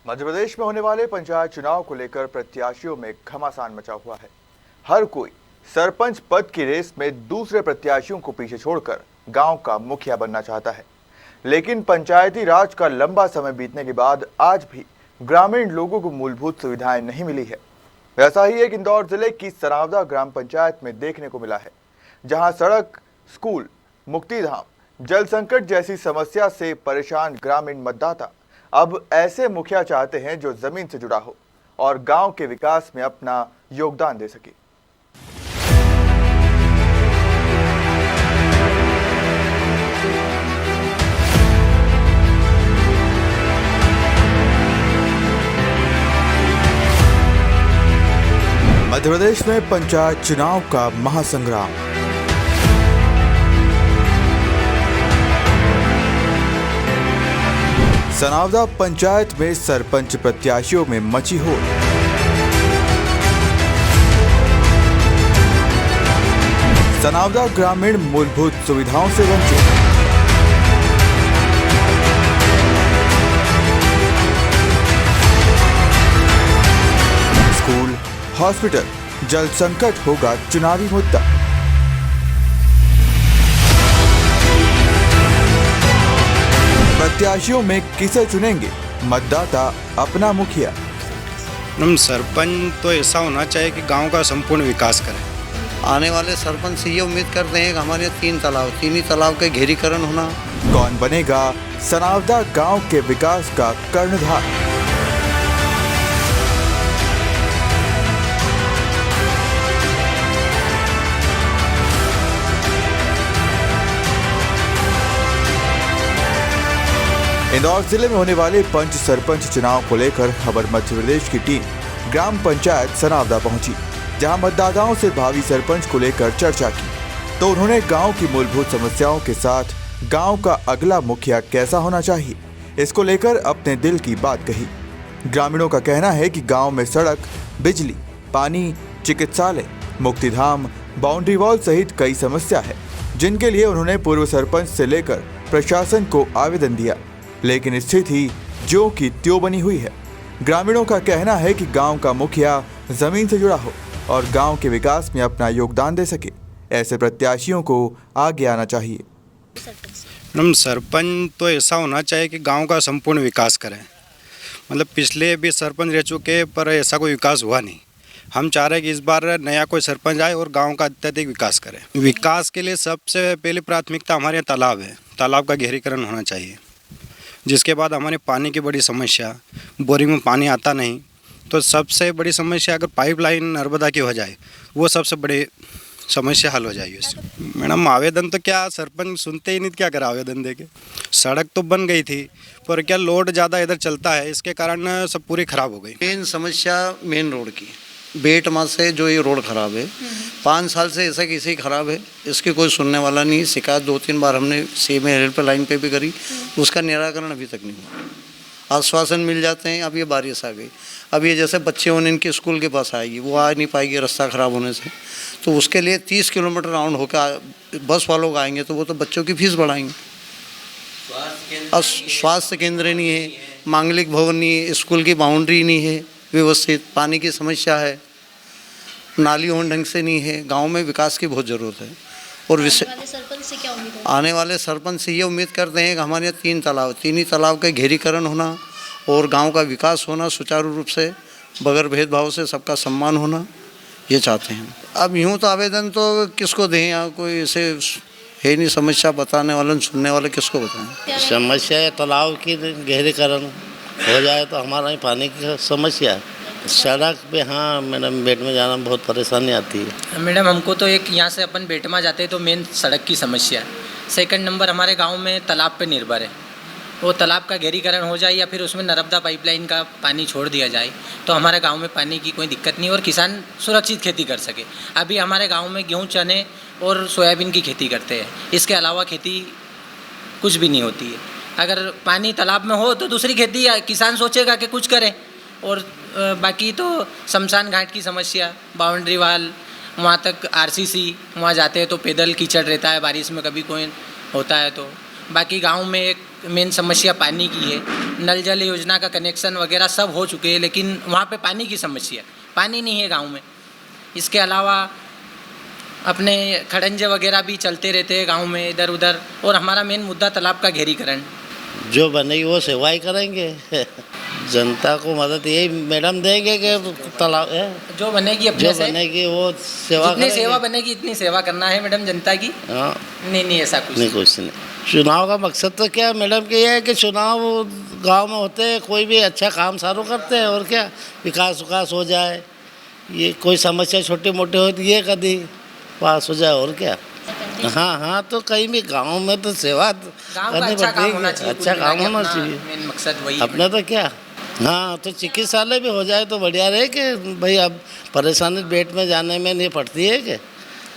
मध्य प्रदेश में होने वाले पंचायत चुनाव को लेकर प्रत्याशियों में घमासान मचा हुआ है। हर कोई सरपंच पद की रेस में दूसरे प्रत्याशियों को पीछे छोड़कर गांव का मुखिया बनना चाहता है, लेकिन पंचायती राज का लंबा समय बीतने के बाद आज भी ग्रामीण लोगों को मूलभूत सुविधाएं नहीं मिली है। ऐसा ही एक इंदौर जिले की सनावदा ग्राम पंचायत में देखने को मिला है, जहां सड़क, स्कूल, मुक्तिधाम, जल संकट जैसी समस्या से परेशान ग्रामीण मतदाता अब ऐसे मुखिया चाहते हैं जो जमीन से जुड़ा हो और गांव के विकास में अपना योगदान दे सके। मध्य प्रदेश में पंचायत चुनाव का महासंग्राम। सनावदा पंचायत में सरपंच प्रत्याशियों में मची होड़। सनावदा ग्रामीण मूलभूत सुविधाओं से वंचित। स्कूल, हॉस्पिटल, जल संकट होगा चुनावी मुद्दा। प्रत्याशियों में किसे चुनेंगे मतदाता अपना मुखिया? सरपंच तो ऐसा होना चाहिए कि गांव का संपूर्ण विकास करे। आने वाले सरपंच से ये उम्मीद करते हैं कि हमारे तीन ही तालाब के घेरीकरण होना। कौन बनेगा सनावदा गांव के विकास का कर्णधार? इंदौर जिले में होने वाले पंच सरपंच चुनाव को लेकर खबर मध्य प्रदेश की टीम ग्राम पंचायत सनावदा पहुंची, जहां मतदाताओं से भावी सरपंच को लेकर चर्चा की। तो उन्होंने गांव की मूलभूत समस्याओं के साथ गांव का अगला मुखिया कैसा होना चाहिए, इसको लेकर अपने दिल की बात कही। ग्रामीणों का कहना है कि गांव में सड़क, बिजली, पानी, चिकित्सालय, मुक्तिधाम, बाउंड्री वॉल सहित कई समस्या है, जिनके लिए उन्होंने पूर्व सरपंच से लेकर प्रशासन को आवेदन दिया, लेकिन स्थिति जो की त्यों बनी हुई है। ग्रामीणों का कहना है कि गांव का मुखिया जमीन से जुड़ा हो और गांव के विकास में अपना योगदान दे सके। ऐसे प्रत्याशियों को आगे आना चाहिए। सरपंच तो ऐसा होना चाहिए कि गांव का संपूर्ण विकास करे। मतलब पिछले भी सरपंच रह चुके पर ऐसा कोई विकास हुआ नहीं। हम चाह रहे हैं कि इस बार नया कोई सरपंच आए और गांव का अत्यधिक विकास करे। विकास के लिए सबसे पहली प्राथमिकता हमारे यहाँ तालाब है। तालाब का घेरीकरण होना चाहिए। जिसके बाद हमारे पानी की बड़ी समस्या, बोरिंग में पानी आता नहीं, तो सबसे बड़ी समस्या अगर पाइपलाइन नर्मदा की हो जाए, वो सबसे बड़ी समस्या हल हो जाएगी उससे। मैडम आवेदन तो क्या, सरपंच सुनते ही नहीं, क्या करा आवेदन देके। सड़क तो बन गई थी पर क्या लोड ज़्यादा इधर चलता है, इसके कारण सब पूरी खराब हो गई। मेन समस्या मेन रोड की, बेट माँ से जो ये रोड खराब है, 5 साल से ऐसा कैसे ही खराब है, इसकी कोई सुनने वाला नहीं। शिकायत 2-3 बार हमने सीएम हेल्प लाइन पे भी करी, उसका निराकरण अभी तक नहीं हुआ। आश्वासन मिल जाते हैं। अब ये बारिश आ गई, अब ये जैसे बच्चे होने इनके स्कूल के पास आएगी, वो आ नहीं पाएगी रास्ता ख़राब होने से, तो उसके लिए 30 किलोमीटर राउंड होकर बस वालों को आएंगे, तो वो तो बच्चों की फीस बढ़ाएंगे। अब स्वास्थ्य केंद्र नहीं है, मांगलिक भवन नहीं है, स्कूल की बाउंड्री नहीं है व्यवस्थित, पानी की समस्या है, नाली होने ढंग से नहीं है। गांव में विकास की बहुत ज़रूरत है। और आने वाले सरपंच से ये उम्मीद करते हैं कि हमारे यहाँ 3 तालाब के घेरीकरण होना और गांव का विकास होना सुचारू रूप से, बगैर भेदभाव से सबका सम्मान होना, ये चाहते हैं। अब यूँ तो आवेदन तो किसको दें, यहाँ कोई ऐसे है नहीं समस्या बताने वाले, सुनने वाले किसको बताएं। समस्या है तालाब की गहरीकरण हो जाए तो हमारा ही पानी की समस्या है। सड़क पे हाँ मैडम, बेट में जाना बहुत परेशानी आती है। मैडम हमको तो एक यहाँ से अपन बेट में जाते हैं तो मेन सड़क की समस्या है। सेकंड नंबर हमारे गांव में तालाब पे निर्भर है, वो तालाब का घेरीकरण हो जाए या फिर उसमें नर्मदा पाइपलाइन का पानी छोड़ दिया जाए तो हमारे गांव में पानी की कोई दिक्कत नहीं और किसान सुरक्षित खेती कर सके। अभी हमारे गांव में गेहूं, चने और सोयाबीन की खेती करते हैं, इसके अलावा खेती कुछ भी नहीं होती है। अगर पानी तालाब में हो तो दूसरी खेती किसान सोचेगा कि कुछ करें। और बाकी तो शमशान घाट की समस्या, बाउंड्री वाल, वहाँ तक आरसीसी, वहाँ जाते हैं तो पैदल कीचड़ रहता है, बारिश में कभी कोई होता है तो। बाकी गांव में एक मेन समस्या पानी की है। नल जल योजना का कनेक्शन वगैरह सब हो चुके हैं, लेकिन वहाँ पे पानी की समस्या, पानी नहीं है गांव में। इसके अलावा अपने खड़ंजे वगैरह भी चलते रहते हैं गांव में इधर उधर। और हमारा मेन मुद्दा तालाब का घेरीकरण। जो बनेगी वो सेवाई करेंगे जनता को मदद यही मैडम देंगे कि तालाब जो बनेगी अपने जो से, बनेगी वो सेवा जितनी करेंगे। सेवा बनेगी इतनी सेवा करना है मैडम जनता की। हाँ नहीं ऐसा कुछ नहीं, कुछ नहीं। चुनाव का मकसद तो क्या मैडम कि ये है कि चुनाव गांव में होते हैं, कोई भी अच्छा काम सारों करते हैं और क्या विकास हो जाए। ये कोई समस्या छोटी मोटी हो तो ये कभी पास हो जाए और क्या। हाँ तो कहीं भी गांव में तो सेवा गांव का अच्छा काम होना चाहिए। अच्छा काम होना चाहिए, मेन मकसद वही अपना तो क्या। हाँ तो चिकित्सालय भी हो जाए तो बढ़िया रहे कि भाई अब परेशानी पेट में जाने में नहीं पड़ती है कि।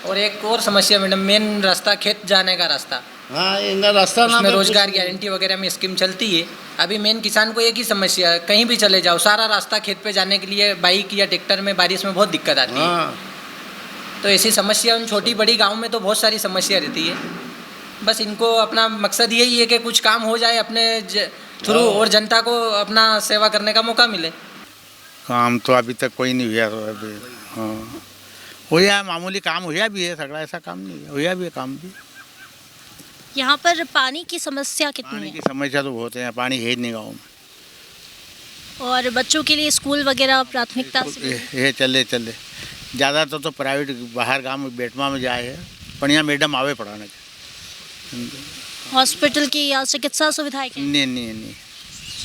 और एक और समस्या मैडम, मेन रास्ता खेत जाने का रास्ता। हाँ इनका रास्ता ना उसमें रोजगार गारंटी वगैरह में स्कीम चलती है। अभी मेन किसान को एक ही समस्या है, कहीं भी चले जाओ सारा रास्ता खेत पे जाने के लिए बाइक या ट्रैक्टर में बारिश में बहुत दिक्कत आती है। हाँ तो ऐसी समस्या उन छोटी बड़ी गांव में तो बहुत सारी समस्या रहती है। बस इनको अपना मकसद यही है कि कुछ काम हो जाए अपने थ्रू और जनता को अपना सेवा करने का मौका मिले। काम तो अभी तक कोई नहीं हुआ। तो अभी हाँ हुआ मामूली काम हुआ भी है, सगड़ा ऐसा काम नहीं हुआ भी है काम भी। यहाँ पर पानी की समस्या कितनी पानी है? की समस्या तो बहुत है, पानी है ही नहीं गाँव में। और बच्चों के लिए स्कूल वगैरह प्राथमिकता से? ये चले ज़्यादा तो प्राइवेट बाहर गांव में बेटमा में जाए है, बढ़िया मैडम आवे पढ़ाने के। हॉस्पिटल की या चिकित्सा सुविधाएं क्या हैं? नहीं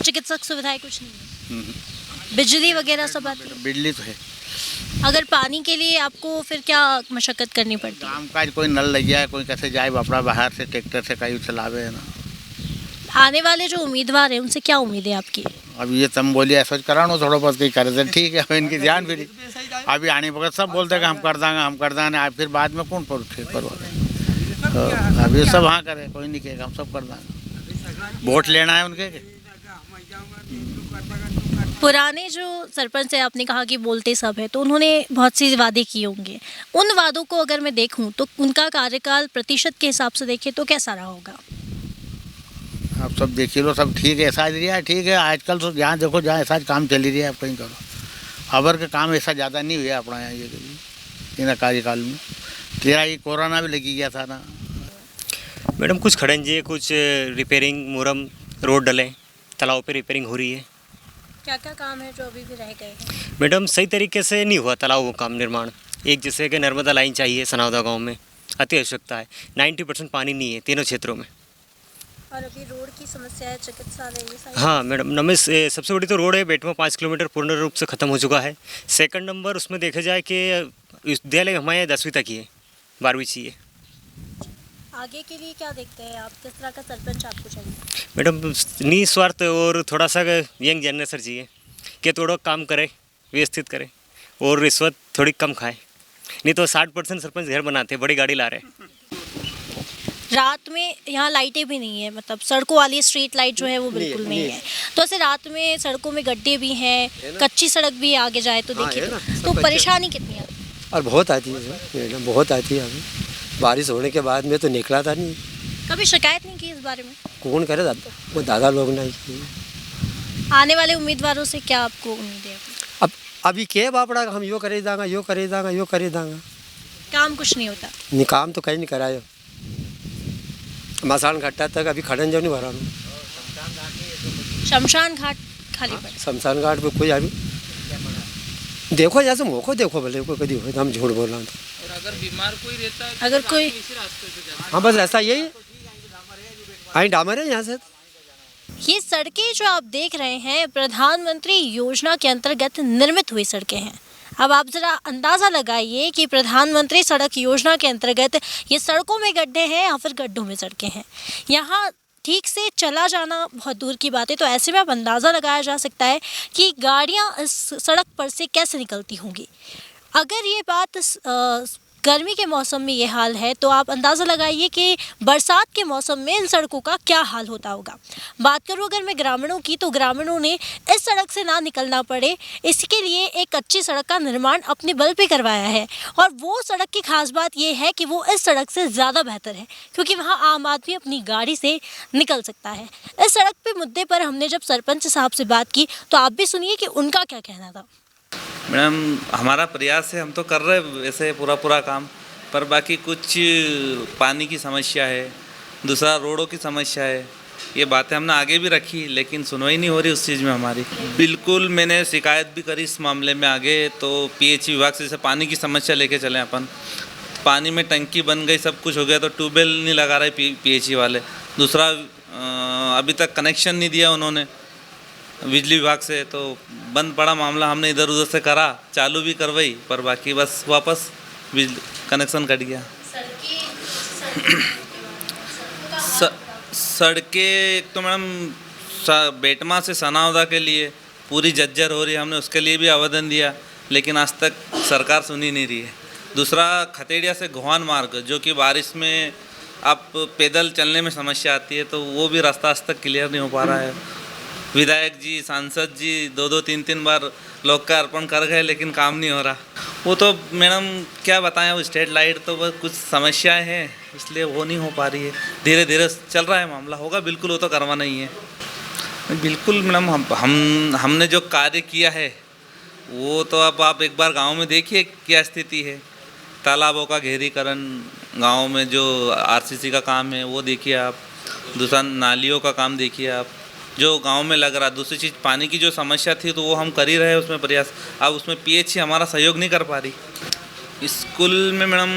चिकित्सक सुविधाएं कुछ नहीं है। बिजली वगैरह सब आती है? बिजली तो है। अगर पानी के लिए आपको फिर क्या मशक्कत करनी पड़ती है? काम काज कोई नल लग जाए, कोई कैसे जाए बापड़ा बाहर से ट्रैक्टर से कहीं चलावे है ना। आने वाले जो उम्मीदवार हैं उनसे क्या उम्मीद है आपकी? अब ये तुम बोलिए ऐसा करानो थोड़ा बहुत कहीं करे तो ठीक है, अब इनकी ध्यान फिर अभी आने वक्त सब बोलते कि हम कर देंगे आप फिर बाद में कौन पर ठीक करवा तो अभी सब हाँ करे, कोई नहीं कहेगा हम सब कर देंगे। वोट लेना है उनके। पुराने जो सरपंच है, आपने कहा कि बोलते सब है, तो उन्होंने बहुत सी वादे किए होंगे। उन वादों को अगर मैं देखूं तो उनका कार्यकाल प्रतिशत के हिसाब से देखें तो कैसा रहा होगा? अब सब देख लो, सब ठीक है, ऐसा रहा ठीक है। आजकल तो जहाँ देखो जहाँ ऐसा काम चल ही रहा है, आप कहीं करो। अबर का काम ऐसा ज़्यादा नहीं हुआ अपना यहाँ ये कभी इन कार्यकाल में। तेरा ये कोरोना भी लगी गया था ना मैडम। कुछ खड़ंजे, कुछ रिपेयरिंग, मुरम, रोड डले, तालाब पे रिपेयरिंग हो रही है। क्या क्या काम है जो अभी भी रह गए हैं? मैडम सही तरीके से नहीं हुआ तालाब का काम निर्माण। एक जैसे कि नर्मदा लाइन चाहिए सनावदा गांव में, अति आवश्यकता है। 90% पानी नहीं है तीनों क्षेत्रों में। और अभी रोड की समस्या है, चिकित्सालय, ये सारी। हाँ मैडम, सबसे बड़ी तो रोड है बेटमा 5 किलोमीटर पूर्ण रूप से ख़त्म हो चुका है। सेकंड नंबर उसमें देखा जाए कि विद्यालय हमारे यहाँ 10वीं तक ही है, 12वीं चाहिए। आगे के लिए क्या देखते हैं आप? किस तरह का सरपंच आपको चाहिए? मैडम निस्वार्थ और थोड़ा सा यंग जनरेशन चाहिए कि थोड़ा काम करे, व्यवस्थित करे और रिश्वत थोड़ी कम खाए। नहीं तो 60% सरपंच घर बनाते, बड़ी गाड़ी ला रहे। रात में यहाँ लाइटें भी नहीं है, मतलब सड़कों वाली स्ट्रीट लाइट जो है वो बिल्कुल नहीं है। तो ऐसे रात में सड़कों में गड्ढे भी हैं, कच्ची सड़क भी आगे जाए तो देखिए तो परेशानी कितनी आती है? और बहुत आती है मैडम, बहुत आती है। अभी बारिश होने के बाद में तो निकला था नहीं। कभी शिकायत नहीं की इस बारे में? कौन करे, वो दादा लोग नहीं किए। आने वाले उम्मीदवारों से क्या आपको उम्मीद है? अब अभी के बापड़ा हम यो करे दांगा काम कुछ नहीं होता। नहीं, काम तो कहीं नहीं करायो। मसान घाटा तक अभी खड़न जो नहीं भरा। शमशान घाट खाली पड़े। शमशान घाट पे कोई अभी देखो जैसे मौको देखो भले कोई कभी हो, हम झूठ बोल रहा हूँ। अगर बीमार कोई रहता है, अगर कोई, हाँ बस ऐसा यही है। आई डामर है यहाँ से। ये सड़कें जो आप देख रहे हैं प्रधानमंत्री योजना के अंतर्गत निर्मित हुई सड़कें हैं। अब आप ज़रा अंदाज़ा लगाइए कि प्रधानमंत्री सड़क योजना के अंतर्गत ये सड़कों में गड्ढे हैं या फिर गड्ढों में सड़कें हैं। यहाँ ठीक से चला जाना बहुत दूर की बात है। तो ऐसे में अब अंदाज़ा लगाया जा सकता है कि गाड़ियाँ इस सड़क पर से कैसे निकलती होंगी। अगर ये बात गर्मी के मौसम में ये हाल है तो आप अंदाज़ा लगाइए कि बरसात के मौसम में इन सड़कों का क्या हाल होता होगा। बात करूँ अगर मैं ग्रामीणों की, तो ग्रामीणों ने इस सड़क से ना निकलना पड़े इसके लिए एक कच्ची सड़क का निर्माण अपने बल पे करवाया है। और वो सड़क की खास बात ये है कि वो इस सड़क से ज़्यादा बेहतर है क्योंकि वहाँ आम आदमी अपनी गाड़ी से निकल सकता है। इस सड़क पे मुद्दे पर हमने जब सरपंच साहब से बात की तो आप भी सुनिए कि उनका क्या कहना था। मैडम, हमारा प्रयास है, हम तो कर रहे हैं वैसे पूरा काम, पर बाकी कुछ पानी की समस्या है, दूसरा रोडों की समस्या है। ये बातें हमने आगे भी रखी लेकिन सुनवाई नहीं हो रही उस चीज़ में हमारी। बिल्कुल मैंने शिकायत भी करी इस मामले में आगे, तो पीएच विभाग से जैसे पानी की समस्या लेके चले अपन, पानी में टंकी बन गई, सब कुछ हो गया, तो ट्यूबवेल नहीं लगा रहे पीएचई वाले। दूसरा अभी तक कनेक्शन नहीं दिया उन्होंने बिजली विभाग से, तो बंद पड़ा मामला। हमने इधर उधर से करा, चालू भी करवाई, पर बाकी बस वापस बिजली कनेक्शन कट गया। सड़कें एक तो मैडम बेटमा से सनावदा के लिए पूरी जर्जर हो रही है, हमने उसके लिए भी आवेदन दिया लेकिन आज तक सरकार सुनी नहीं रही है। दूसरा खतेड़िया से घोवान मार्ग, जो कि बारिश में आप पैदल चलने में समस्या आती है, तो वो भी रास्ता आज तक क्लियर नहीं हो पा रहा है। विधायक जी, सांसद जी 2-2, 3-3 बार लोग का अर्पण कर गए लेकिन काम नहीं हो रहा। वो तो मैडम क्या बताएं, वो स्ट्रीट लाइट तो बस कुछ समस्याएं हैं इसलिए वो नहीं हो पा रही है। धीरे धीरे चल रहा है मामला, होगा बिल्कुल, वो तो करवाना ही है बिल्कुल। मैडम हमने जो कार्य किया है वो तो अब आप एक बार गांव में देखिए क्या स्थिति है। तालाबों का घेरीकरण गांव में, जो आरसीसी का काम है वो देखिए आप, दूसरा नालियों का काम देखिए आप, जो गांव में लग रहा। दूसरी चीज़ पानी की जो समस्या थी तो वो हम कर ही रहे हैं उसमें प्रयास। अब उसमें पीएचई हमारा सहयोग नहीं कर पा रही। स्कूल में मैडम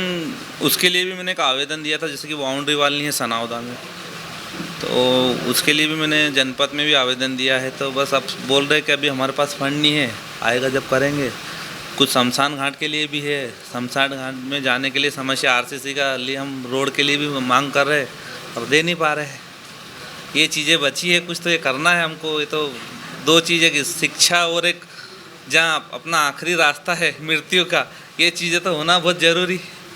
उसके लिए भी मैंने एक आवेदन दिया था, जैसे कि बाउंड्री वाल नहीं है सनावदा में, तो उसके लिए भी मैंने जनपद में भी आवेदन दिया है। तो बस अब बोल रहे कि अभी हमारे पास फंड नहीं है, आएगा जब करेंगे। कुछ शमशान घाट के लिए भी है, शमशान घाट में जाने के लिए समस्या, आरसीसी का लिए हम रोड के लिए भी मांग कर रहे हैं और दे नहीं पा रहे हैं। ये चीज़ें बची है, कुछ तो ये करना है हमको। ये तो दो चीज़ें की शिक्षा और एक जहाँ अपना आखिरी रास्ता है मृत्यु का, ये चीज़ें तो होना बहुत ज़रूरी।